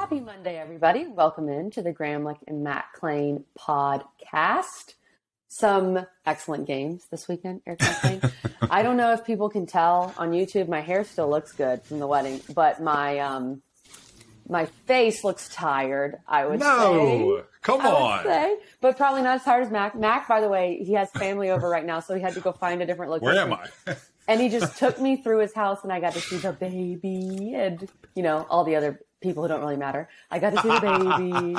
Happy Monday, everybody. Welcome in to the Gramlich and Matt Klein podcast. Some excellent games this weekend, Eric Klein. I don't know if people can tell on YouTube, my hair still looks good from the wedding, but my face looks tired, I would say. No, come on. But probably not as tired as Mac. Mac, by the way, he has family over right now, so he had to go find a different location. Where am I? And he just took me through his house, and I got to see the baby and, all the other people who don't really matter. I got to see the baby.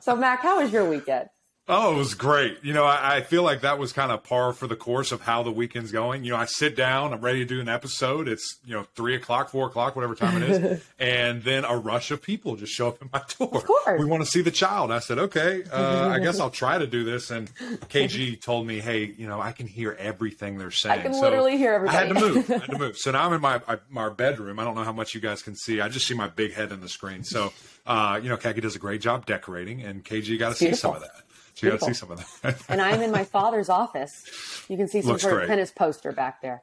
So, Mac, how was your weekend? Oh, it was great. I feel like that was kind of par for the course of how the weekend's going. I sit down, I'm ready to do an episode. It's, 3 o'clock, 4 o'clock, whatever time it is. And then a rush of people just show up at my door. Of course. We want to see the child. I said, okay, I guess I'll try to do this. And KG told me, hey, I can hear everything they're saying. I can literally hear everybody. I had to move. So now I'm in my bedroom. I don't know how much you guys can see. I just see my big head in the screen. So, Kaki does a great job decorating, and KG got to see some of that. So you got to see some of that. And I'm in my father's office. You can see some sort of tennis poster back there.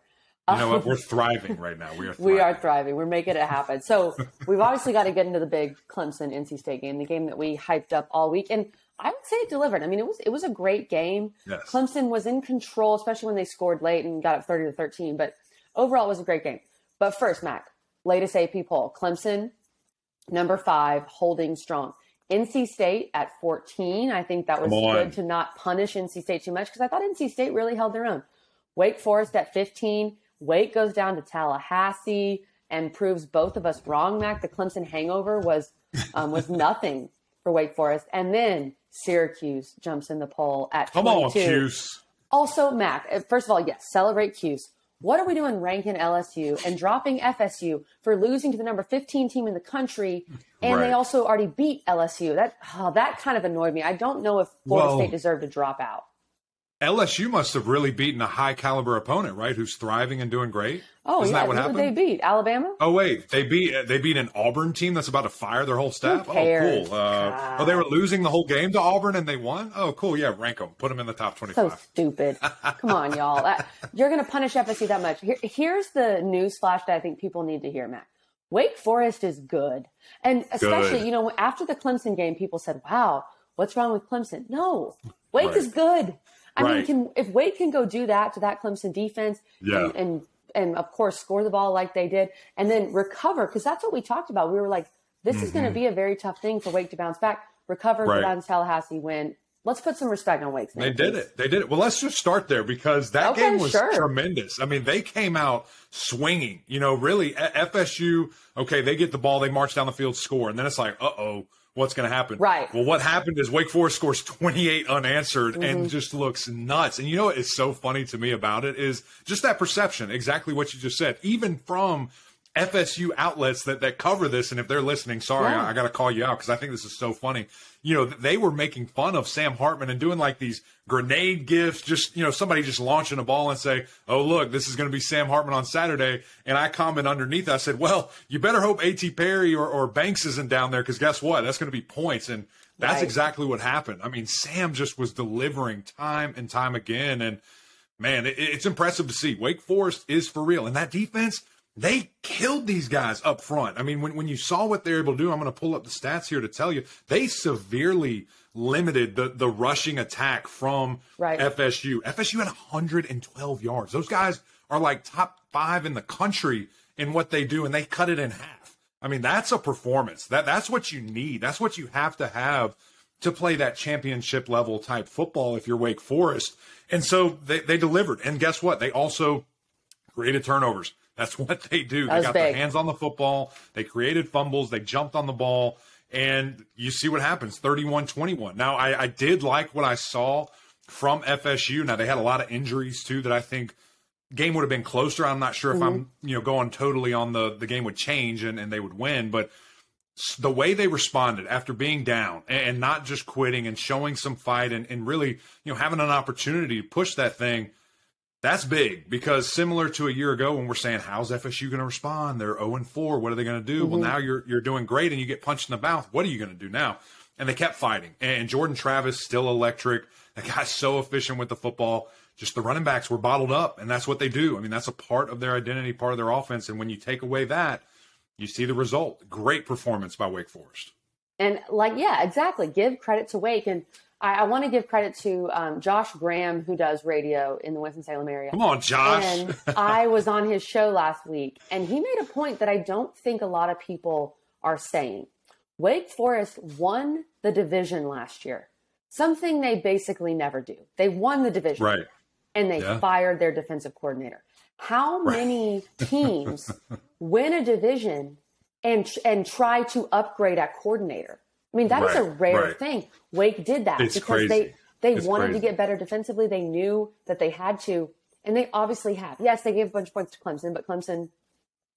You know what? We're thriving right now. We are thriving. We're making it happen. So we've obviously got to get into the big Clemson NC State game, the game that we hyped up all week. And I would say it delivered. I mean, it was a great game. Yes. Clemson was in control, especially when they scored late and got up 30-13. But overall, it was a great game. But first, Mac, latest AP poll. Clemson, number 5, holding strong. NC State at 14. I think that was good to not punish NC State too much because I thought NC State really held their own. Wake Forest at 15. Wake goes down to Tallahassee and proves both of us wrong, Mac. The Clemson hangover was nothing for Wake Forest. And then Syracuse jumps in the poll at 22. Come on, Cuse. Also, Mac, first of all, yes, celebrate Cuse. What are we doing ranking LSU and dropping FSU for losing to the number 15 team in the country? And They also already beat LSU. That kind of annoyed me. I don't know if Florida State deserved to drop out. LSU must have really beaten a high caliber opponent, right? Who's thriving and doing great. Oh, Isn't yeah. that what Who happened? did they beat? Alabama? Oh, wait. They beat an Auburn team that's about to fire their whole staff? Who cares? Oh, cool. They were losing the whole game to Auburn and they won? Oh, cool. Yeah, rank them. Put them in the top 25. So stupid. Come on, y'all. You're going to punish FSU that much. Here's the news flash that I think people need to hear, Matt. Wake Forest is good. And especially, after the Clemson game, people said, wow, what's wrong with Clemson? No, Wake is good. I mean, if Wake can go do that to that Clemson defense and of course, score the ball like they did and then recover, because that's what we talked about. We were like, this is going to be a very tough thing for Wake to bounce back, recover, go down to Tallahassee, win. Let's put some respect on Wake's name. They did it. Well, let's just start there because that game was tremendous. I mean, they came out swinging, really FSU. Okay. They get the ball. They march down the field, score. And then it's like, what's going to happen? Right. Well, what happened is Wake Forest scores 28 unanswered and just looks nuts. And what is so funny to me about it is just that perception, exactly what you just said, even from FSU outlets that cover this. And if they're listening, sorry, I got to call you out because I think this is so funny. They were making fun of Sam Hartman and doing like these grenade gifts, just, somebody just launching a ball and say, oh, look, this is going to be Sam Hartman on Saturday. And I comment underneath, I said, well, you better hope A.T. Perry or Banks isn't down there because guess what? That's going to be points. And that's exactly what happened. I mean, Sam just was delivering time and time again. And, man, it's impressive to see. Wake Forest is for real. And that defense, they killed these guys up front. I mean, when you saw what they were able to do, I'm going to pull up the stats here to tell you, they severely limited the rushing attack from FSU. FSU had 112 yards. Those guys are like top 5 in the country in what they do, and they cut it in half. I mean, that's a performance. That's what you need. That's what you have to play that championship level type football if you're Wake Forest. And so they delivered. And guess what? They also created turnovers. That's what they do. They got their hands on the football. They created fumbles. They jumped on the ball. And you see what happens, 31-21. Now, I did like what I saw from FSU. Now, they had a lot of injuries, too, that I think game would have been closer. I'm not sure if I'm going totally on the game would change and they would win. But the way they responded after being down and not just quitting and showing some fight and really having an opportunity to push that thing, that's big, because similar to a year ago when we're saying, how's FSU going to respond? They're 0-4. What are they going to do? Well, now you're doing great and you get punched in the mouth. What are you going to do now? And they kept fighting. And Jordan Travis, still electric. That guy's so efficient with the football. Just the running backs were bottled up, and that's what they do. I mean, that's a part of their identity, part of their offense. And when you take away that, you see the result. Great performance by Wake Forest. And yeah, exactly. Give credit to Wake. And I want to give credit to Josh Graham, who does radio in the Winston-Salem area. Come on, Josh. And I was on his show last week, and he made a point that I don't think a lot of people are saying. Wake Forest won the division last year, something they basically never do. They won the division, right? And they fired their defensive coordinator. How many teams win a division and try to upgrade at coordinator? I mean, that is a rare thing. Wake did that because crazy. they wanted to get better defensively. They knew that they had to, and they obviously have. Yes, they gave a bunch of points to Clemson, but Clemson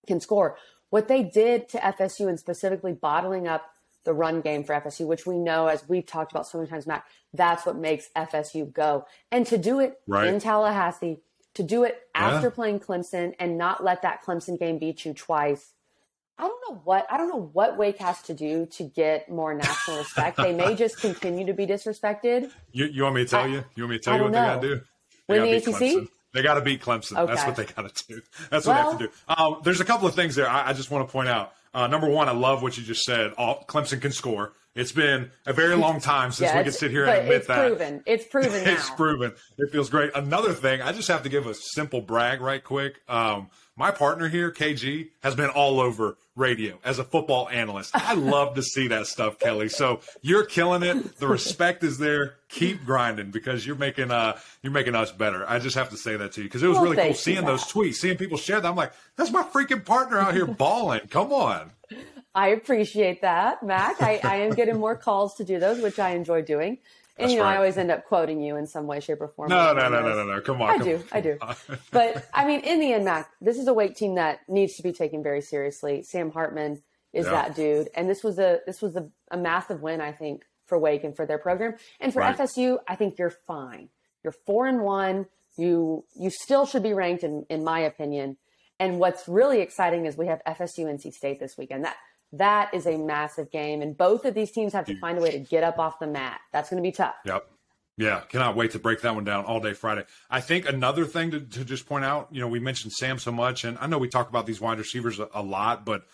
can score. What they did to FSU and specifically bottling up the run game for FSU, which we know, as we've talked about so many times, Matt, that's what makes FSU go. And to do it in Tallahassee, to do it after playing Clemson and not let that Clemson game beat you twice. I don't know what Wake has to do to get more national respect. They may just continue to be disrespected. You want me to tell you? You want me to tell you what they got to do? Win the ACC? Clemson. They got to beat Clemson. Okay. That's what they got to do. That's what they have to do. There's a couple of things there I just want to point out. Number one, I love what you just said. Clemson can score. It's been a very long time since we could sit here and admit that. It's proven now. It's proven. It feels great. Another thing, I just have to give a simple brag right quick. My partner here, KG, has been all over radio as a football analyst. I love to see that stuff, Kelly. So you're killing it. The respect is there. Keep grinding because you're making us better. I just have to say that to you because it was really cool seeing those tweets, seeing people share them. I'm like, that's my freaking partner out here balling. Come on. I appreciate that, Mac. I am getting more calls to do those, which I enjoy doing. And, I always end up quoting you in some way, shape, or form. No. Come on. I do. But, I mean, in the end, Mac, this is a Wake team that needs to be taken very seriously. Sam Hartman is that dude. And this was a massive win, I think, for Wake and for their program. And for FSU, I think you're fine. You're 4-1. You still should be ranked, in my opinion. And what's really exciting is we have FSU NC State this weekend. That is a massive game, and both of these teams have to find a way to get up off the mat. That's going to be tough. Yep. Yeah, cannot wait to break that one down all day Friday. I think another thing to just point out, we mentioned Sam so much, and I know we talk about these wide receivers a lot, but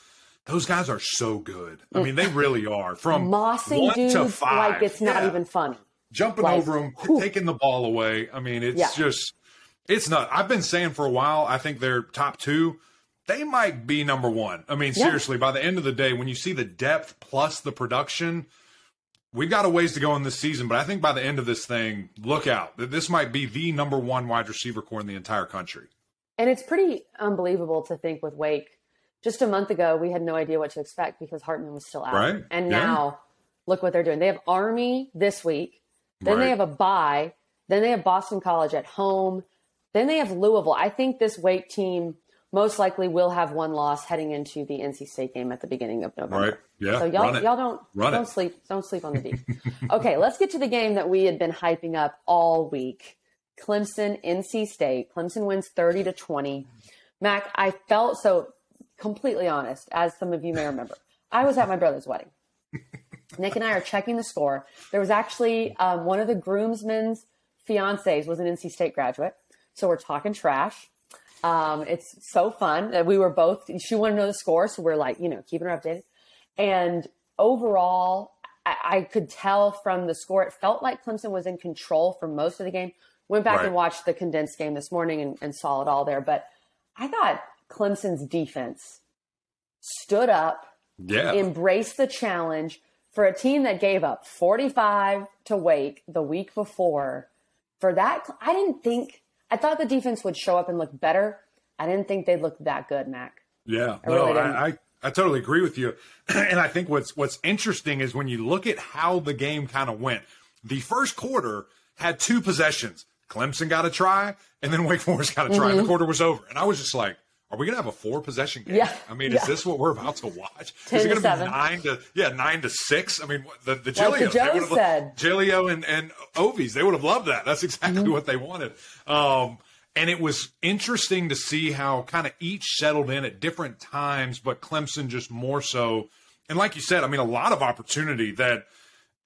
those guys are so good. I mean, they really are. From mossing 1 dudes to 5. like it's not even funny. Jumping over them, taking the ball away. I mean, it's just – it's not – I've been saying for a while, I think they're top 2. They might be number 1. I mean, seriously, by the end of the day, when you see the depth plus the production, we've got a ways to go in this season. But I think by the end of this thing, look out. This might be the number 1 wide receiver core in the entire country. And it's pretty unbelievable to think with Wake. Just a month ago, we had no idea what to expect because Hartman was still out. Right. And now, look what they're doing. They have Army this week. Then they have a bye. Then they have Boston College at home. Then they have Louisville. I think this Wake team most likely will have one loss heading into the NC State game at the beginning of November. Right. Yeah. So y'all don't sleep on the D. Okay, let's get to the game that we had been hyping up all week. Clemson NC State. Clemson wins 30-20. Mac, I felt so completely honest, as some of you may remember. I was at my brother's wedding. Nick and I are checking the score. There was actually one of the groomsmen's fiancés was an NC State graduate. So we're talking trash. It's so fun. We were both, she wanted to know the score. So we're like, keeping her updated. And overall, I could tell from the score, it felt like Clemson was in control for most of the game. Went back and watched the condensed game this morning and saw it all there. But I thought Clemson's defense stood up, embraced the challenge for a team that gave up 45 to Wake the week before. For that, I thought the defense would show up and look better. I didn't think they'd look that good, Mac. Yeah, I totally agree with you. And I think what's interesting is when you look at how the game kind of went. The first quarter had 2 possessions. Clemson got a try, and then Wake Forest got a try, and the quarter was over. And I was just like, are we going to have a 4-possession game? Yeah. I mean, is this what we're about to watch? Is it going to be 9-6? I mean, the Gillios, Gilio and Ovies, they would have loved that. That's exactly what they wanted. And it was interesting to see how kind of each settled in at different times, but Clemson just more so. And like you said, I mean, a lot of opportunity that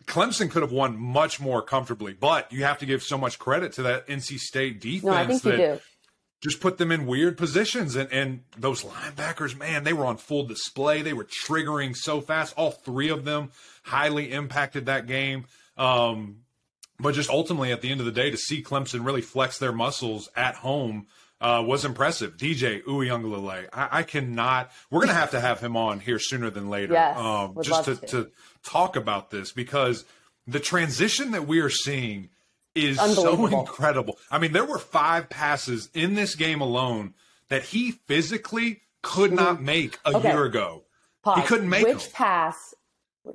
Clemson could have won much more comfortably, but you have to give so much credit to that NC State defense. No, I think you do. just put them in weird positions. And those linebackers, man, they were on full display. They were triggering so fast. All three of them highly impacted that game. But just ultimately, at the end of the day, to see Clemson really flex their muscles at home was impressive. DJ Uiagalelei, I cannot – we're going to have him on here sooner than later, yes, just to talk about this, because the transition that we are seeing – is so incredible. I mean, there were 5 passes in this game alone that he physically could not make a year ago. Pause. He couldn't make Which pass,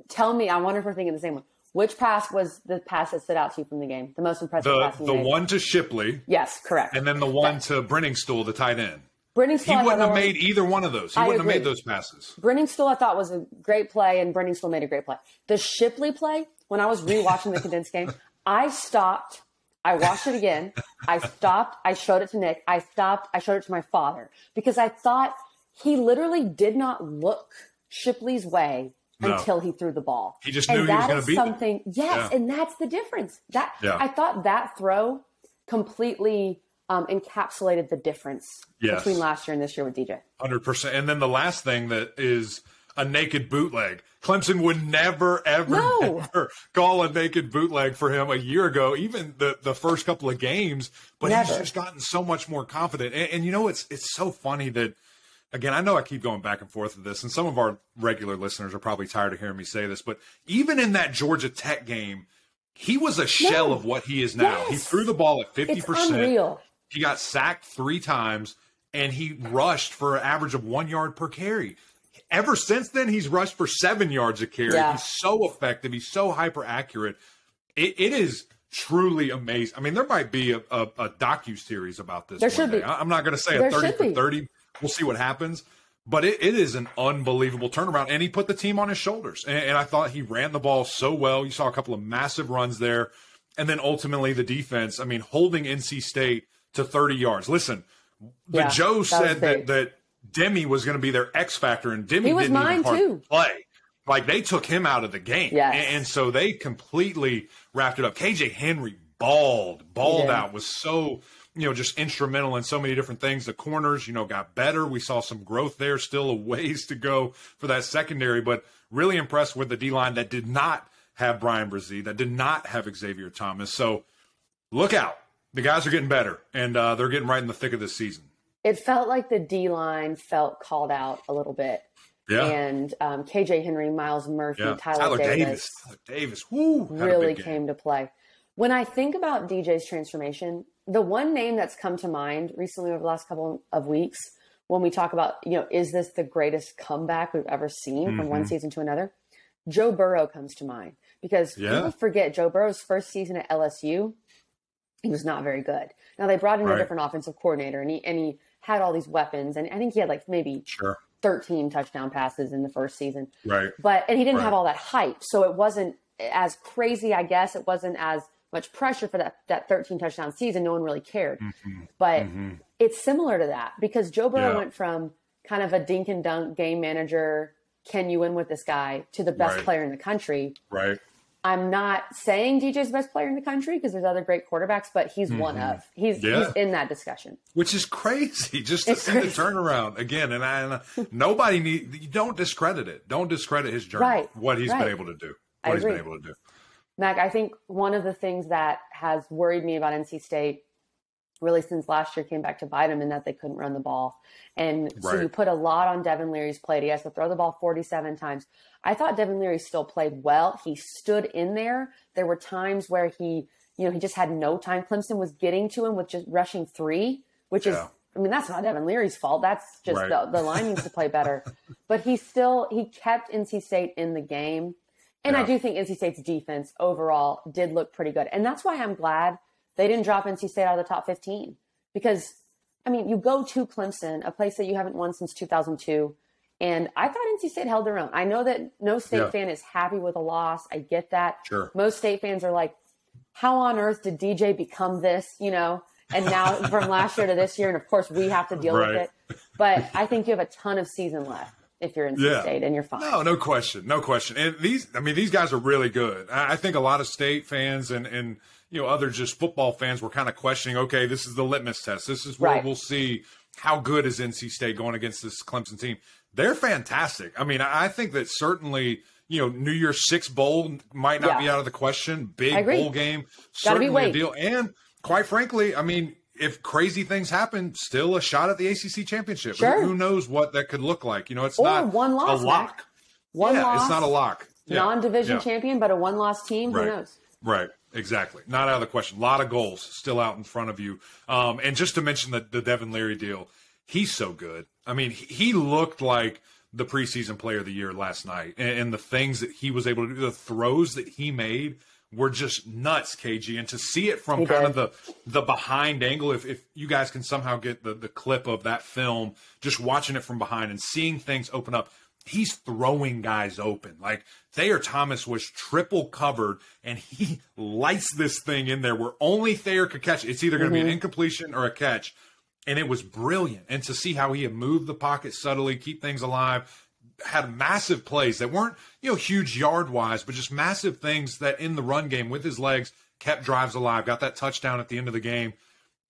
tell me, I wonder if we're thinking the same one. Which pass was the pass that stood out to you from the game? The most impressive pass you made? The one to Shipley. Yes, correct. And then the one to Brenningstool, the tight end. He Brenningstool, wouldn't have made either one of those. He wouldn't have made those passes. Brenningstool, I thought, was a great play, and Brenningstool made a great play. The Shipley play, when I was rewatching the condensed game, I stopped. I watched it again. I stopped. I showed it to Nick. I stopped. I showed it to my father, because I thought he literally did not look Shipley's way until he threw the ball. He just knew he was going to beat something. Yes, and that's the difference. I thought that throw completely encapsulated the difference between last year and this year with DJ. 100%. And then the last thing that is a naked bootleg. Clemson would never, ever call a naked bootleg for him a year ago, even the first couple of games. But he's just gotten so much more confident. And you know, it's so funny that, again, I know I keep going back and forth with this, and some of our regular listeners are probably tired of hearing me say this, but even in that Georgia Tech game, he was a shell of what he is now. He threw the ball at 50%. It's unreal. He got sacked 3 times, and he rushed for an average of 1 yard per carry. Ever since then, he's rushed for 7 yards a carry. Yeah. He's so effective. He's so hyper accurate. It is truly amazing. I mean, there might be a docu-series about this. There should be. I'm not going to say a 30 for 30. We'll see what happens. But it is an unbelievable turnaround. And he put the team on his shoulders. And I thought he ran the ball so well. You saw a couple of massive runs there. And then ultimately the defense, I mean, holding NC State to 30 yards. Listen, Joe said that Demi was going to be their X factor, and Demi didn't even hardly play. Like, they took him out of the game. Yes. And so they completely wrapped it up. KJ Henry balled out, was so, just instrumental in so many different things. The corners, got better. We saw some growth there, still a ways to go for that secondary, but really impressed with the D-line that did not have Brian Brzee, that did not have Xavier Thomas. So look out. The guys are getting better, and they're getting right in the thick of this season. It felt like the D-line felt called out a little bit. Yeah. And KJ Henry, Miles Murphy, Tyler Davis really came to play. When I think about DJ's transformation, the one name that's come to mind recently over the last couple of weeks, when we talk about, is this the greatest comeback we've ever seen from one season to another? Joe Burrow comes to mind, because people forget Joe Burrow's first season at LSU, he was not very good. Now, they brought in a different offensive coordinator, and he had all these weapons, and I think he had maybe 13 touchdown passes in the first season. Right. And he didn't have all that hype, so it wasn't as crazy, I guess. It wasn't as much pressure for that 13 touchdown season. No one really cared. But it's similar to that, because Joe Burrow went from kind of a dink and dunk game manager, can you win with this guy, to the best player in the country. Right. I'm not saying DJ's the best player in the country, because there's other great quarterbacks, but he's one of. He's in that discussion. Which is crazy, just to see the turnaround again. And nobody you don't discredit it. Don't discredit his journey, what he's been able to do. Mac, I think one of the things that has worried me about NC State, really since last year, came back to bite him, in that they couldn't run the ball. And so you put a lot on Devin Leary's plate. He has to throw the ball 47 times. I thought Devin Leary still played well. He stood in there. There were times where he just had no time. Clemson was getting to him with just rushing 3, which is, that's not Devin Leary's fault. That's just the line needs to play better. But he kept NC State in the game. And I do think NC State's defense overall did look pretty good. And that's why I'm glad they didn't drop NC State out of the top 15. Because, you go to Clemson, a place that you haven't won since 2002. And I thought NC State held their own. I know that no State fan is happy with a loss. I get that. Sure. Most State fans are like, how on earth did DJ become this, and now from last year to this year? And, of course, we have to deal with it. But I think you have a ton of season left. if you're NC State, and you're fine. No question. And these guys are really good. I think a lot of State fans and other just football fans were kind of questioning, okay, this is the litmus test. This is where we'll see how good is NC State going against this Clemson team. They're fantastic. I mean, I think that certainly, New Year's Six bowl might not be out of the question. Big bowl game, certainly a deal. And quite frankly, I mean, if crazy things happen, still a shot at the ACC championship. Sure. Who knows what that could look like? It's not one loss, a lock. One loss. It's not a lock. Non-division champion, but a one-loss team. Who knows? Right. Exactly. Not out of the question. A lot of goals still out in front of you. And just to mention the Devin Leary deal, he's so good. I mean, he looked like the preseason player of the year last night. And the things that he was able to do, the throws that he made were just nuts, KG. And to see it from of the behind angle, if you guys can somehow get the clip of that film, just watching it from behind and seeing things open up, he's throwing guys open. Like Thayer Thomas was triple covered, and he lights this thing in there where only Thayer could catch it. It's either going to be an incompletion or a catch, and it was brilliant. And to see how he had moved the pocket subtly, keep things alive, had massive plays that weren't, huge yard-wise, but just massive things that in the run game with his legs kept drives alive, got that touchdown at the end of the game.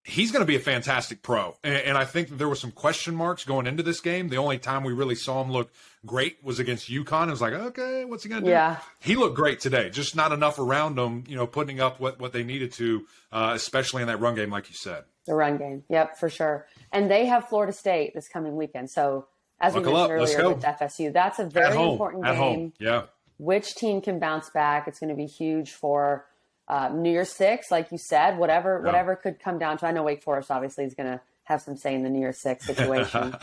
He's going to be a fantastic pro. And I think that there were some question marks going into this game. The only time we really saw him look great was against UConn. It was like, okay, what's he going to do? Yeah. He looked great today, just not enough around him, putting up what they needed to, especially in that run game, like you said. The run game. Yep, for sure. And they have Florida State this coming weekend. So as we mentioned earlier with FSU, that's a very important game. At home. Yeah. Which team can bounce back? It's going to be huge for New Year's Six, like you said, whatever could come down to. I know Wake Forest obviously is going to have some say in the New Year's Six situation.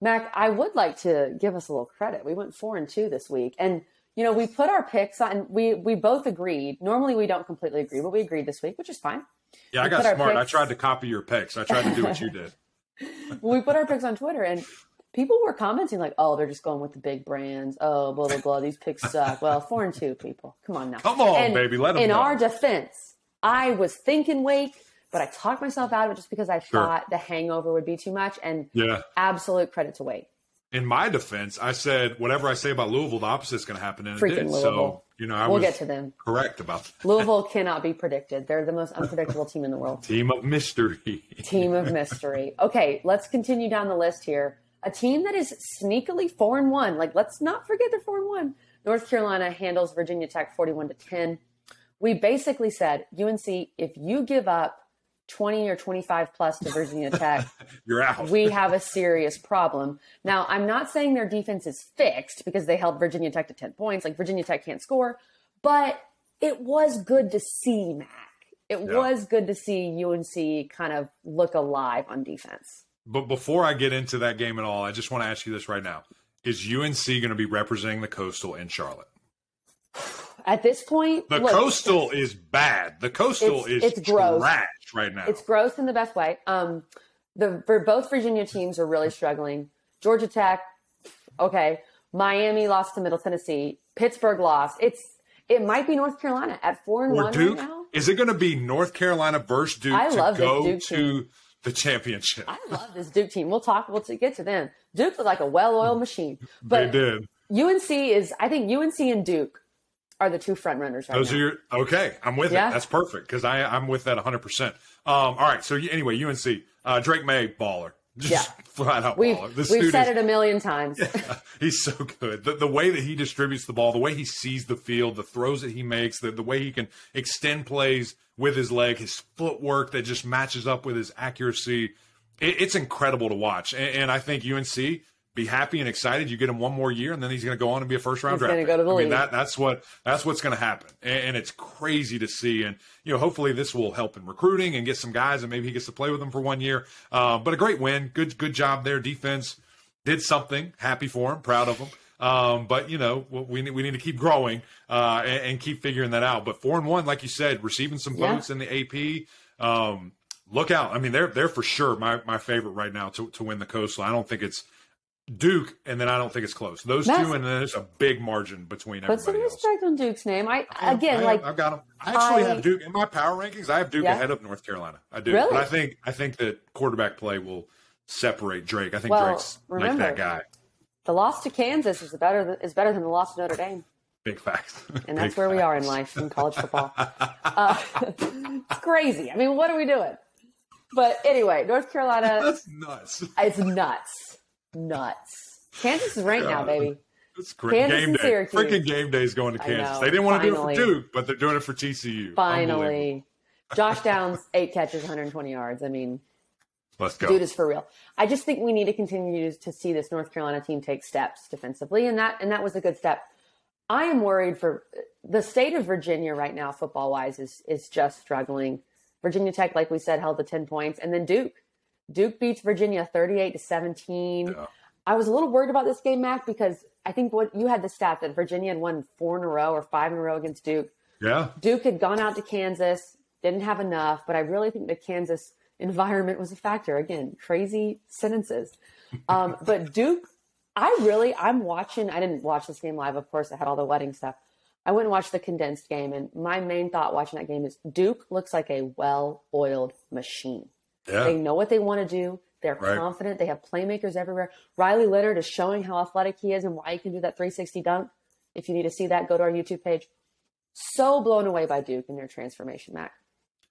Mac, I would like to give us a little credit. We went 4-2 this week, and we put our picks on. We both agreed. Normally we don't completely agree, but we agreed this week, which is fine. Yeah, I got smart. I tried to copy your picks. I tried to do what you did. We put our picks on Twitter, and people were commenting like, "Oh, they're just going with the big brands. Oh, blah blah blah. These picks suck." Well, 4-2, people. Come on now. Come on, baby. Let them in know. our defense, I was thinking Wake, but I talked myself out of it just because I thought the hangover would be too much. And absolute credit to Wake. In my defense, I said whatever I say about Louisville, the opposite is going to happen, and freaking it did. Louisville. So we'll get to them. Correct about that. Louisville cannot be predicted. They're the most unpredictable team in the world. Team of mystery. Team of mystery. Okay, let's continue down the list here. A team that is sneakily 4-1. Like, let's not forget they're 4-1. North Carolina handles Virginia Tech 41-10. We basically said, UNC, if you give up 20 or 25 plus to Virginia Tech, you're out. We have a serious problem. Now, I'm not saying their defense is fixed because they held Virginia Tech to 10 points. Like, Virginia Tech can't score. But it was good to see, Mac. It was good to see UNC kind of look alive on defense. But before I get into that game at all, I just want to ask you this right now. Is UNC going to be representing the Coastal in Charlotte? At this point, the Coastal is bad. The Coastal is gross trash right now. It's gross in the best way. For both Virginia teams are really struggling. Georgia Tech, okay. Miami lost to Middle Tennessee. Pittsburgh lost. It might be North Carolina at 4-1 Duke, right now. Is it going to be North Carolina versus Duke to team. The championship? I love this Duke team. We'll get to them. Duke was like a well-oiled machine. But they did. I think UNC and Duke are the two front runners right now. Those are okay. I'm with it. That's perfect because I'm with that 100%. All right. So anyway, UNC, Drake May, baller. Just flat out baller. We've said it a million times. He's so good. The way that he distributes the ball, the way he sees the field, the throws that he makes, the way he can extend plays with his leg, his footwork that just matches up with his accuracy. It's incredible to watch. And I think UNC, be happy and excited. You get him one more year, and then he's going to go on and be a first-round draft pick. Go to the league. That's what's going to happen. And it's crazy to see. And, hopefully this will help in recruiting and get some guys, and maybe he gets to play with them for 1 year. But a great win. Good job there. Defense did something. Happy for him. Proud of him. But, we need to keep growing and keep figuring that out. But 4-1, like you said, receiving some votes in the AP. Look out. I mean, they're for sure my favorite right now to win the Coastal. I don't think it's Duke, and then I don't think it's close. Those two, and then there's a big margin between everybody else. Put some respect on Duke's name. I've got them. I actually have Duke in my power rankings. I have Duke ahead of North Carolina. I do. Really? But I think that quarterback play will separate Drake. I think Drake's like that guy. The loss to Kansas is better than the loss to Notre Dame. Big facts. And that's where we are in life in college football. It's crazy. I mean, what are we doing? But anyway, North Carolina. That's nuts. It's nuts. Kansas is ranked now, baby. It's great. Kansas Game day. Syracuse. Freaking game day is going to Kansas. Know, they didn't want to finally. do it for Duke, but they're doing it for TCU. Finally. Josh Downs, 8 catches, 120 yards. I mean, let's go. Dude is for real. I just think we need to continue to see this North Carolina team take steps defensively, and that was a good step. I am worried for the state of Virginia right now, football-wise, is just struggling. Virginia Tech, like we said, held the 10 points, and then Duke. Duke beats Virginia 38-17. Yeah. I was a little worried about this game, Mac, because I think what you had the stat that Virginia had won 4 in a row or 5 in a row against Duke. Yeah. Duke had gone out to Kansas, didn't have enough, but I really think the Kansas environment was a factor. Again, crazy sentences. But Duke, I'm watching. I didn't watch this game live, of course. I had all the wedding stuff. I went and watched the condensed game, and my main thought watching that game is Duke looks like a well-oiled machine. Yeah. They know what they want to do. They're confident. They have playmakers everywhere. Riley Leonard is showing how athletic he is and why he can do that 360 dunk. If you need to see that, go to our YouTube page. So blown away by Duke and their transformation, Mac.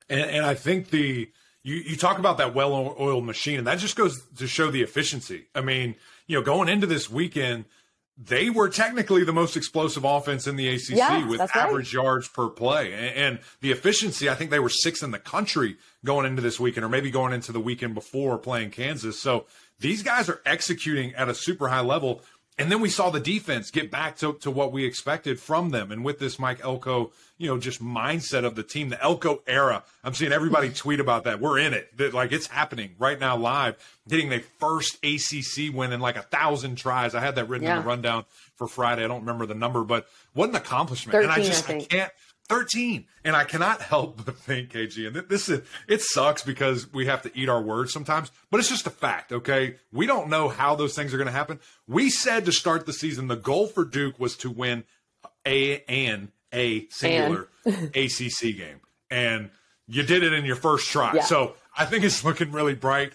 And I think you talk about that well-oiled machine, and that just goes to show the efficiency. I mean, going into this weekend, they were technically the most explosive offense in the ACC with average yards per play. And the efficiency, I think they were 6th in the country going into this weekend, or maybe going into the weekend before playing Kansas. So these guys are executing at a super high level. And then we saw the defense get back to what we expected from them. And with this Mike Elko, just mindset of the team, the Elko era, I'm seeing everybody tweet about that. We're in it. Like, it's happening right now live, getting their first ACC win in like 1,000 tries. I had that written in the rundown for Friday. I don't remember the number, but what an accomplishment. 13, and I can't. 13. And I cannot help but think, KG, and it sucks because we have to eat our words sometimes, but it's just a fact, okay? We don't know how those things are going to happen. We said to start the season, the goal for Duke was to win a singular ACC game. And you did it in your first try. Yeah. So I think it's looking really bright.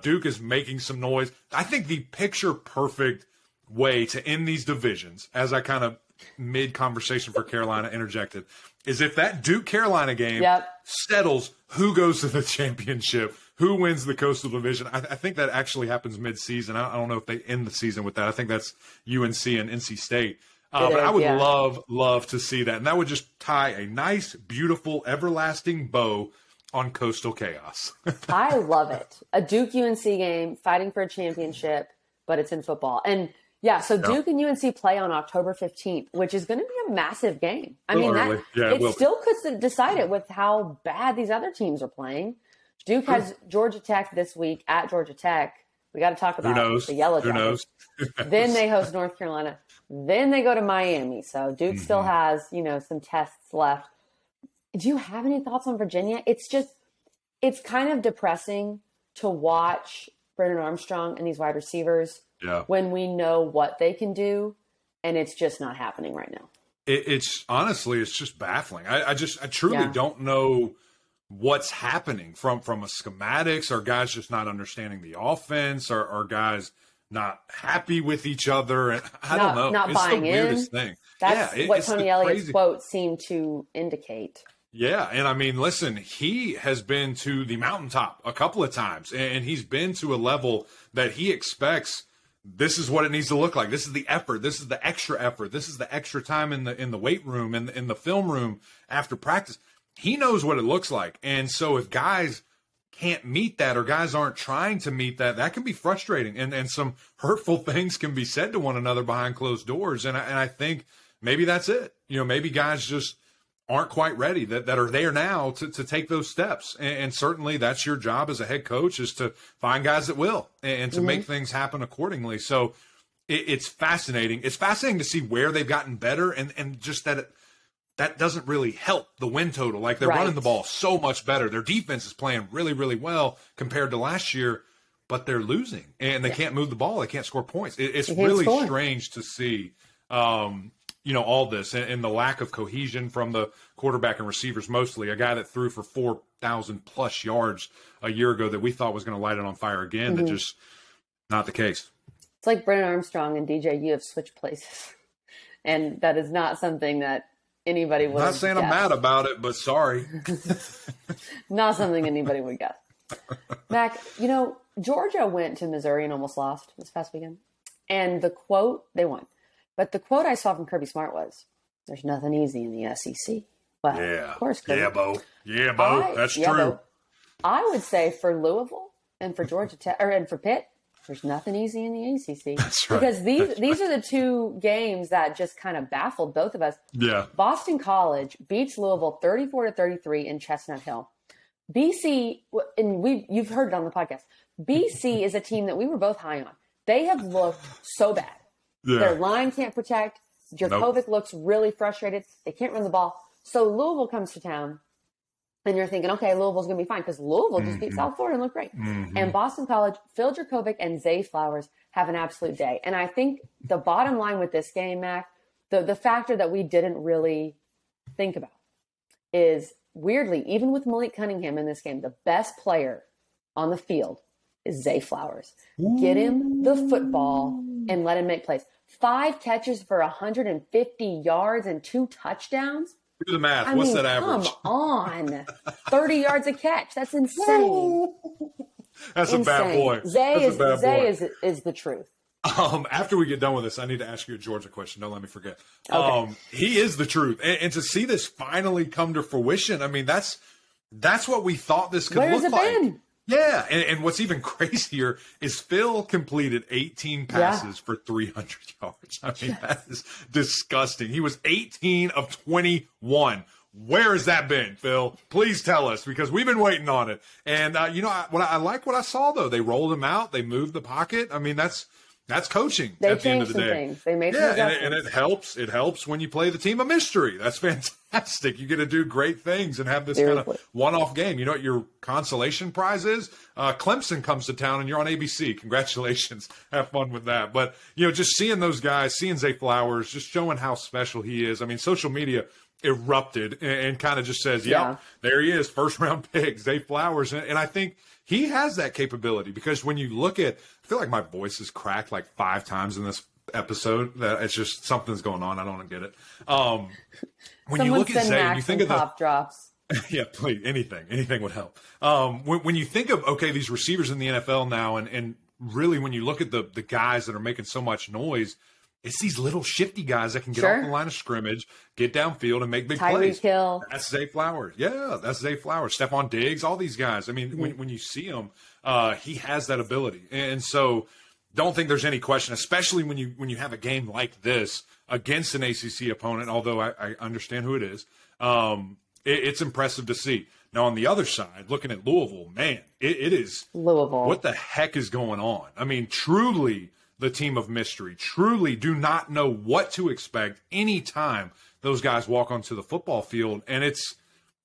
Duke is making some noise. I think the picture-perfect way to end these divisions, as I kind of mid-conversation for Carolina interjected, is if that Duke-Carolina game settles who goes to the championship, who wins the Coastal Division. I think that actually happens mid-season. I don't know if they end the season with that. I think that's UNC and NC State. But I would love to see that. And that would just tie a nice, beautiful, everlasting bow on Coastal Chaos. I love it. A Duke-UNC game, fighting for a championship, but it's in football. And so Duke and UNC play on October 15th, which is going to be a massive game. I mean, it still could decide it with how bad these other teams are playing. Duke has Georgia Tech this week at Georgia Tech. We got to talk about the Yellow Jackets. Who knows? Then they host North Carolina. Then they go to Miami. So Duke still has, some tests left. Do you have any thoughts on Virginia? It's kind of depressing to watch Brennan Armstrong and these wide receivers when we know what they can do, and it's just not happening right now. It's honestly, it's just baffling. I truly don't know what's happening from a schematics. Are guys just not understanding the offense? Are guys not happy with each other? And I don't know. Not it's buying the weirdest thing. That's what Tony Elliott's quote seemed to indicate. Yeah, and I mean, listen, he has been to the mountaintop a couple of times, and he's been to a level that he expects. This is what it needs to look like. This is the effort. This is the extra effort. This is the extra time in the weight room and in the film room after practice. He knows what it looks like, and so if guys can't meet that, or guys aren't trying to meet that, that can be frustrating, and some hurtful things can be said to one another behind closed doors. And I think maybe that's it. Maybe guys just aren't quite ready that are there now to take those steps. And certainly that's your job as a head coach, is to find guys that will and to make things happen accordingly. So it's fascinating. It's fascinating to see where they've gotten better, and just that doesn't really help the win total. Like, they're running the ball so much better. Their defense is playing really, really well compared to last year, but they're losing and they can't move the ball. They can't score points. It's really strange to see, all this and the lack of cohesion from the quarterback and receivers, mostly. A guy that threw for 4,000 plus yards a year ago that we thought was going to light it on fire again. That just not the case. It's like Brennan Armstrong and DJ, you have switched places. And that is not something that anybody would Not saying guess. I'm mad about it, but sorry. Not something anybody would guess. Mac, Georgia went to Missouri and almost lost this past weekend. And the quote, they won. But the quote I saw from Kirby Smart was, there's nothing easy in the SEC. Well, yeah. Of course, Kirby. Yeah, Bo. That's true. Bo. I would say for Louisville and for Georgia Tech, and for Pitt, there's nothing easy in the ACC. That's right. Because these are the two games that just kind of baffled both of us. Yeah. Boston College beats Louisville 34-33 in Chestnut Hill. BC, and you've heard it on the podcast, BC is a team that we were both high on. They have looked so bad. Yeah. Their line can't protect. Djokovic looks really frustrated. They can't run the ball. So Louisville comes to town, and you're thinking, okay, Louisville's going to be fine because Louisville just beat South Florida and looked great. And Boston College, Phil Djokovic and Zay Flowers have an absolute day. And I think the bottom line with this game, Mac, the factor that we didn't really think about is, weirdly, even with Malik Cunningham in this game, the best player on the field is Zay Flowers. Get him the football and let him make plays. 5 catches for 150 yards and 2 touchdowns. Do the math. What's that average? Come on. 30 yards a catch. That's insane. That's insane. A bad boy. Zay is the truth. After we get done with this, I need to ask you a Georgia question. Don't let me forget. Okay. He is the truth. And to see this finally come to fruition, I mean, that's what we thought this could Where's look it like. Been? Yeah, and what's even crazier is Phil completed 18 passes for 300 yards. I mean, that is disgusting. He was 18 of 21. Where has that been, Phil? Please tell us, because we've been waiting on it. And, I like what I saw, though. They rolled him out. They moved the pocket. I mean, that's coaching at the end of the day. Things. They made some adjustments. And it helps. It helps when you play the team of mystery. That's fantastic. You get to do great things and have this kind of one-off game. You know what your consolation prize is? Clemson comes to town and you're on ABC. Congratulations. Have fun with that. But, just seeing those guys, seeing Zay Flowers, just showing how special he is. I mean, social media erupted and kind of just says, there he is, first-round pick, Zay Flowers. And I think he has that capability, because when you look at, I feel like my voice is cracked like 5 times in this episode, that it's just something's going on. I don't get it. When you look at Zay, and you think of pop drops. Yeah, please, anything would help. When you think of, okay, these receivers in the NFL now, and really when you look at the guys that are making so much noise, it's these little shifty guys that can get off the line of scrimmage, get downfield, and make big plays. Hill. That's Zay Flowers. Yeah, that's Zay Flowers. Stephon Diggs, all these guys. I mean, when you see him, he has that ability. And so don't think there's any question, especially when you have a game like this against an ACC opponent, although I understand who it is. It's impressive to see. Now, on the other side, looking at Louisville, man, it is – Louisville. What the heck is going on? I mean, truly – the team of mystery, truly do not know what to expect anytime those guys walk onto the football field. And it's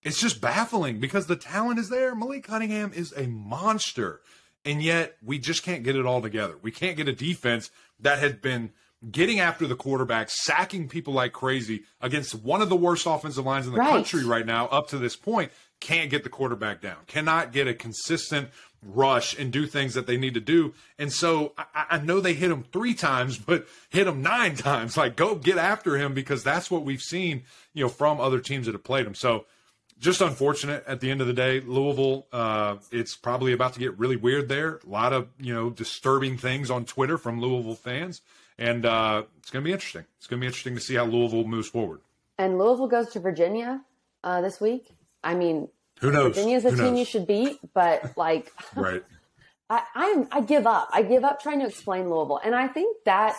just baffling, because the talent is there. Malik Cunningham is a monster, and yet we just can't get it all together. We can't get a defense that has been getting after the quarterback, sacking people like crazy against one of the worst offensive lines in the country right now up to this point. Can't get the quarterback down, cannot get a consistent rush and do things that they need to do. And so I know they hit him 3 times, but hit him 9 times. Like, go get after him, because that's what we've seen, from other teams that have played him. So just unfortunate at the end of the day. Louisville, it's probably about to get really weird there. A lot of, disturbing things on Twitter from Louisville fans. And it's going to be interesting. It's going to be interesting to see how Louisville moves forward. And Louisville goes to Virginia this week. I mean, who knows? Virginia's a team you should beat, but right. I give up. I give up trying to explain Louisville. And I think that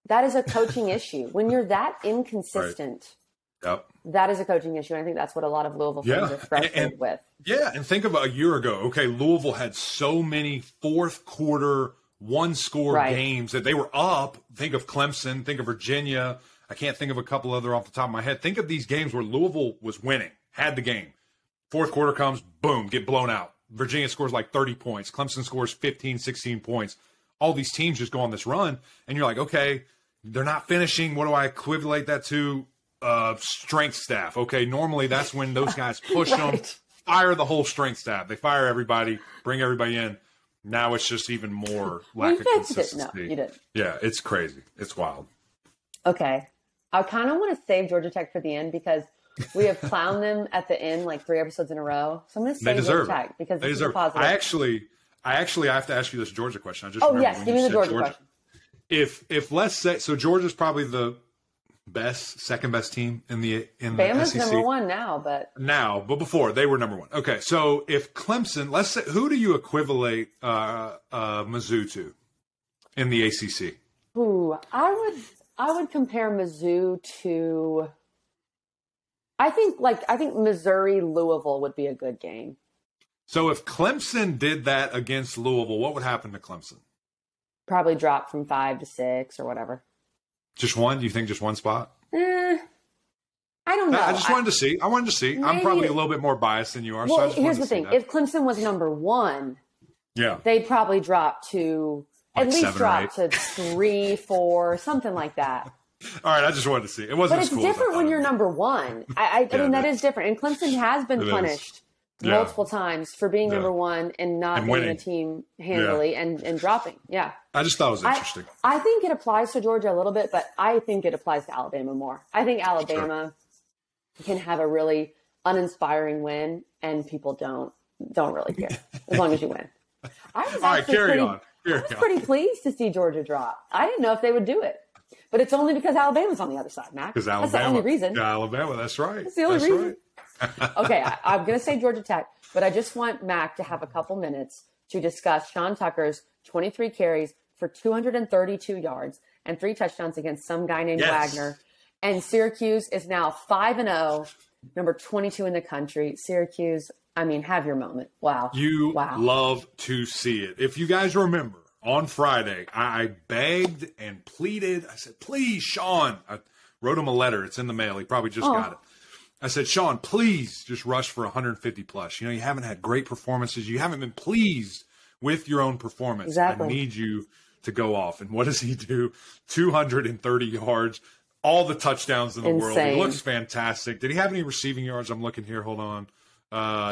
is a coaching issue. When you're that inconsistent, that is a coaching issue. And I think that's what a lot of Louisville fans are frustrated with. Yeah, and think about a year ago. Okay, Louisville had so many fourth quarter, one-score games that they were up. Think of Clemson. Think of Virginia. I can't think of a couple other off the top of my head. Think of these games where Louisville was winning, had the game. Fourth quarter comes, boom, get blown out. Virginia scores like 30 points. Clemson scores 15, 16 points. All these teams just go on this run, and you're like, okay, they're not finishing. What do I equivalent that to? Strength staff. Okay, normally that's when those guys push them, fire the whole strength staff. They fire everybody, bring everybody in. Now it's just even more We lack of fixed it. consistency. No, you didn't. Yeah, it's crazy. It's wild. Okay. I kind of want to save Georgia Tech for the end because we have clowned them at the end like 3 episodes in a row. So I'm going to save Georgia Tech because they this deserve is positive. I actually have to ask you this Georgia question. I just yes, give me the Georgia question. If let's say so, Georgia's probably the second best team in the Bama's SEC. number one now, but before they were number one. Okay, so if Clemson, let's say, who do you equivalate Mizzou to in the ACC? Ooh, I would compare Mizzou to. I think Missouri Louisville would be a good game. So if Clemson did that against Louisville, what would happen to Clemson? Probably drop from 5 to 6 or whatever. Just one? Do you think just one spot? I don't know. I just wanted to see. Maybe, I'm probably a little bit more biased than you are. Well, so I just here's the thing: if Clemson was number one, they'd probably drop to like at least drop to 3, 4, something like that. All right, I just wanted to see. It wasn't. But it's different when you're number one. I mean, that is different. And Clemson has been punished multiple times for being number one and not beating a team handily and dropping. Yeah. I just thought it was interesting. I think it applies to Georgia a little bit, but I think it applies to Alabama more. I think Alabama can have a really uninspiring win, and people don't really care as long as you win. I was pretty pleased to see Georgia drop. I didn't know if they would do it. But it's only because Alabama's on the other side, Mac. Because Alabama. That's the only reason. Yeah, Alabama, that's right. That's the only reason. Right. Okay, I'm going to say Georgia Tech, but I just want Mac to have a couple minutes to discuss Sean Tucker's 23 carries for 232 yards and 3 touchdowns against some guy named Wagner. And Syracuse is now 5-0, number 22 in the country. Syracuse, I mean, have your moment. Wow. You love to see it. If you guys remember, on Friday, I begged and pleaded. I said, please, Sean. I wrote him a letter. It's in the mail. He probably just got it. I said, Sean, please just rush for 150 plus. You know, you haven't had great performances. You haven't been pleased with your own performance. Exactly. I need you to go off. And what does he do? 230 yards, all the touchdowns in the world. He looks fantastic. Did he have any receiving yards? I'm looking here. Hold on.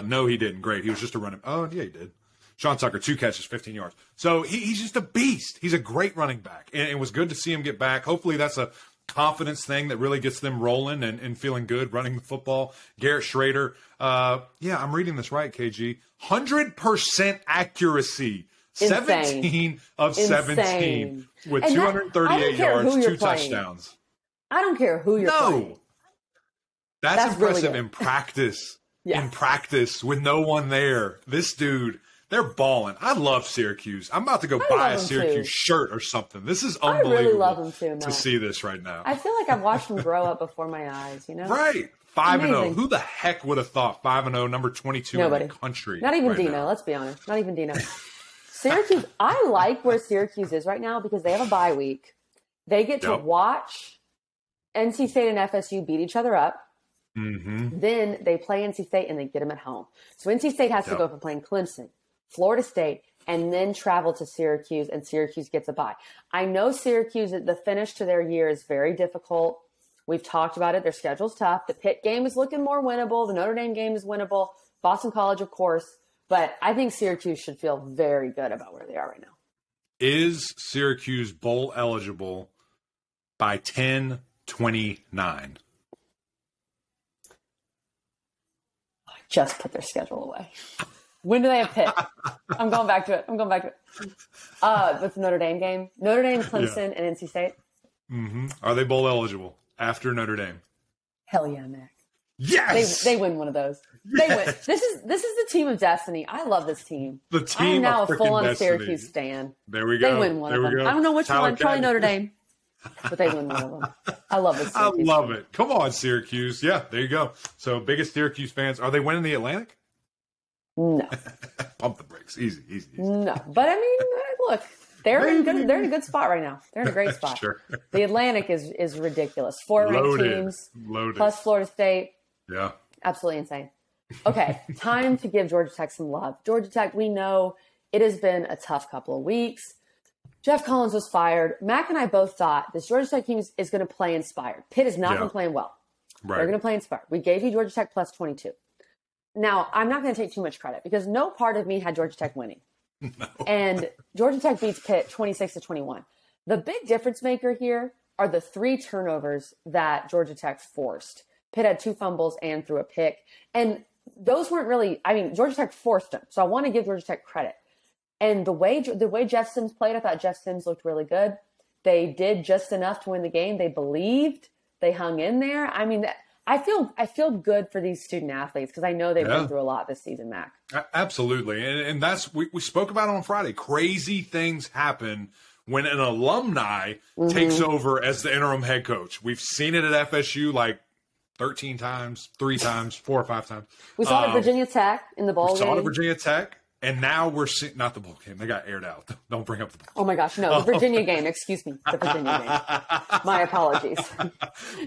No, he didn't. Great. He was just a running. Oh, yeah, he did. Sean Tucker, 2 catches, 15 yards. So he's just a beast. He's a great running back. And it was good to see him get back. Hopefully that's a confidence thing that really gets them rolling and feeling good running the football. Garrett Schrader. I'm reading this right, KG. 100% accuracy. Insane. 17 of 17 with 238 yards, 2 touchdowns. I don't care who you're playing. That's impressive really in practice. In practice with no one there. This dude... They're balling. I love Syracuse. I'm about to go buy a Syracuse shirt or something. This is unbelievable. I really love them too, Matt. To see this right now. I feel like I've watched them grow up before my eyes, you know? Right. 5-0. Who the heck would have thought 5-0, number 22 in the country? Not even Dino. Let's be honest. Not even Dino. Syracuse, I like where Syracuse is right now because they have a bye week. They get to watch NC State and FSU beat each other up. Mm-hmm. Then they play NC State and they get them at home. So NC State has to go from playing Clemson, Florida State, and then travel to Syracuse, and Syracuse gets a bye. I know Syracuse, the finish to their year is very difficult. We've talked about it. Their schedule's tough. The Pitt game is looking more winnable. The Notre Dame game is winnable. Boston College, of course. But I think Syracuse should feel very good about where they are right now. Is Syracuse bowl eligible by 10/29? I just put their schedule away. When do they have Pitt? I'm going back to it. With the Notre Dame game. Notre Dame, Clemson, and NC State. Mm-hmm. Are they bowl eligible after Notre Dame? Hell yeah, Mac. Yes! They win one of those. They win. This is the team of destiny. I love this team. The team I am now a full-on destiny. Syracuse stan. There we go. They win one of them. I don't know which one. Probably Notre Dame. But they win one of them. I love this. I love it. Come on, Syracuse. Yeah, there you go. So, biggest Syracuse fans. Are they winning the Atlantic? No. Pump the brakes. Easy. No. But, I mean, look, they're in a good spot right now. They're in a great spot. Sure. The Atlantic is ridiculous. 4 ranked teams. Plus Florida State. Yeah. Absolutely insane. Okay, time to give Georgia Tech some love. Georgia Tech, we know it has been a tough couple of weeks. Jeff Collins was fired. Mac and I both thought this Georgia Tech team is going to play inspired. Pitt has not been playing well. Right. They're going to play inspired. We gave you Georgia Tech plus 22. Now, I'm not going to take too much credit because no part of me had Georgia Tech winning. No. And Georgia Tech beats Pitt 26-21. The big difference maker here are the 3 turnovers that Georgia Tech forced. Pitt had 2 fumbles and threw a pick. And those weren't really, Georgia Tech forced them. So I want to give Georgia Tech credit. And the way Jeff Sims played, I thought Jeff Sims looked really good. They did just enough to win the game. They believed. They hung in there. I feel good for these student athletes because I know they've been through a lot this season, Mac. Absolutely. And that's, we spoke about it on Friday. Crazy things happen when an alumni takes over as the interim head coach. We've seen it at FSU like 13 times, 3 times, 4 or 5 times. We saw it at Virginia Tech in the bowl game. We saw it at Virginia Tech. And now we're seeing, not the bowl game. They got aired out. Don't bring up the bowl game. Oh, my gosh. No, the Virginia game. Excuse me. The Virginia game. My apologies.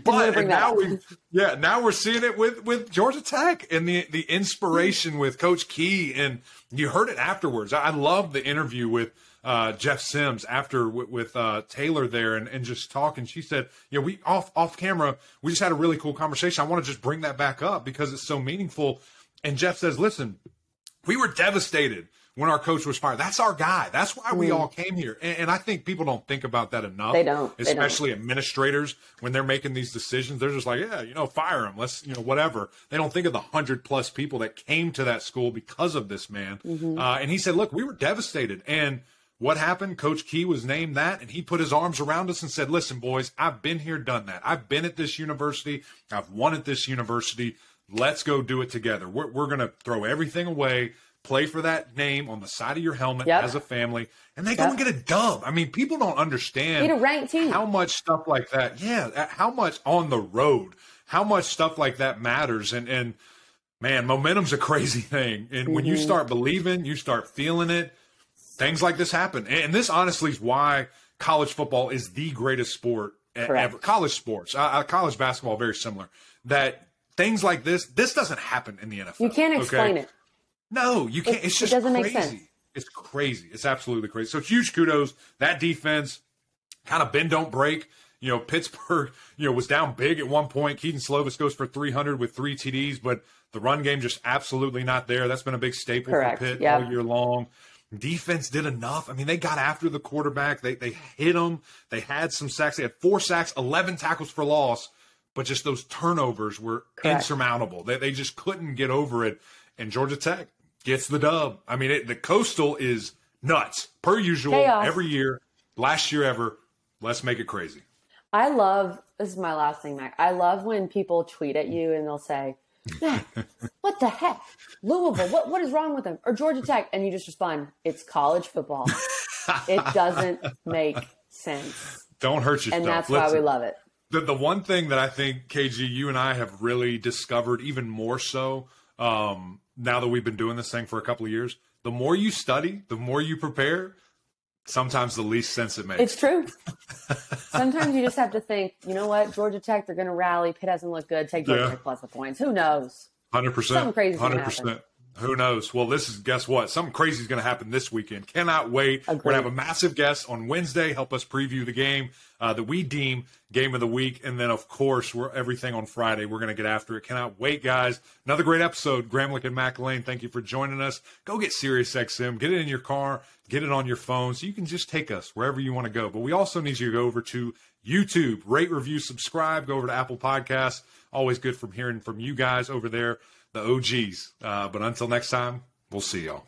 Now we're seeing it with Georgia Tech and the inspiration with Coach Key. And you heard it afterwards. I love the interview with Jeff Sims after with Taylor there and just talking. She said, we off camera, we just had a really cool conversation. I want to just bring that back up because it's so meaningful. And Jeff says, listen, we were devastated when our coach was fired. That's our guy. That's why we all came here. And I think people don't think about that enough. They don't. Especially administrators when they're making these decisions. They're just like, fire him. Let's, whatever. They don't think of the 100+ people that came to that school because of this man. And he said, look, we were devastated. And what happened? Coach Key was named that, and he put his arms around us and said, listen, boys, I've been here, done that. I've been at this university. I've won at this university. Let's go do it together. We're going to throw everything away, play for that name on the side of your helmet as a family, and they go and get a dub. People don't understand a ranked team. How much stuff like that, how much on the road, how much stuff like that matters. And man, momentum's a crazy thing. And when you start believing, you start feeling it, things like this happen. And this honestly is why college football is the greatest sport ever. College sports, college basketball, very similar. That things like this doesn't happen in the NFL. You can't explain it. No, you can't. It's just it doesn't crazy. Make sense. It's crazy. It's absolutely crazy. So huge kudos. That defense kind of bend, don't break. Pittsburgh, was down big at one point. Keaton Slovis goes for 300 with 3 TDs, but the run game just absolutely not there. That's been a big staple for Pitt all year long. Defense did enough. They got after the quarterback. They hit him. They had some sacks. They had 4 sacks, 11 tackles for loss. But just those turnovers were insurmountable. They just couldn't get over it. And Georgia Tech gets the dub. The Coastal is nuts. Per usual, Chaos. Every year, last year ever. Let's make it crazy. This is my last thing, Mac. I love when people tweet at you and they'll say, Mac, what the heck? Louisville, what is wrong with them? Or Georgia Tech. And you just respond, it's college football. It doesn't make sense. Don't hurt yourself. And that's why we love it. The one thing that I think, KG, you and I have really discovered even more so now that we've been doing this thing for a couple of years, the more you study, the more you prepare, sometimes the least sense it makes. It's true. Sometimes you just have to think, you know what, Georgia Tech, they're going to rally. Pitt hasn't looked good. Take Georgia Tech plus the points. Who knows? 100%. Something crazy is going to happen. Who knows? Well, guess what? Something crazy is going to happen this weekend. Cannot wait. Agreed. We're going to have a massive guest on Wednesday, help us preview the game that we deem game of the week. And then, of course, everything on Friday. We're going to get after it. Cannot wait, guys. Another great episode. Gramlich and Mac Lane, thank you for joining us. Go get Sirius XM. Get it in your car. Get it on your phone so you can just take us wherever you want to go. But we also need you to go over to YouTube. Rate, review, subscribe. Go over to Apple Podcasts. Always good from hearing from you guys over there. The OGs. But until next time, we'll see y'all.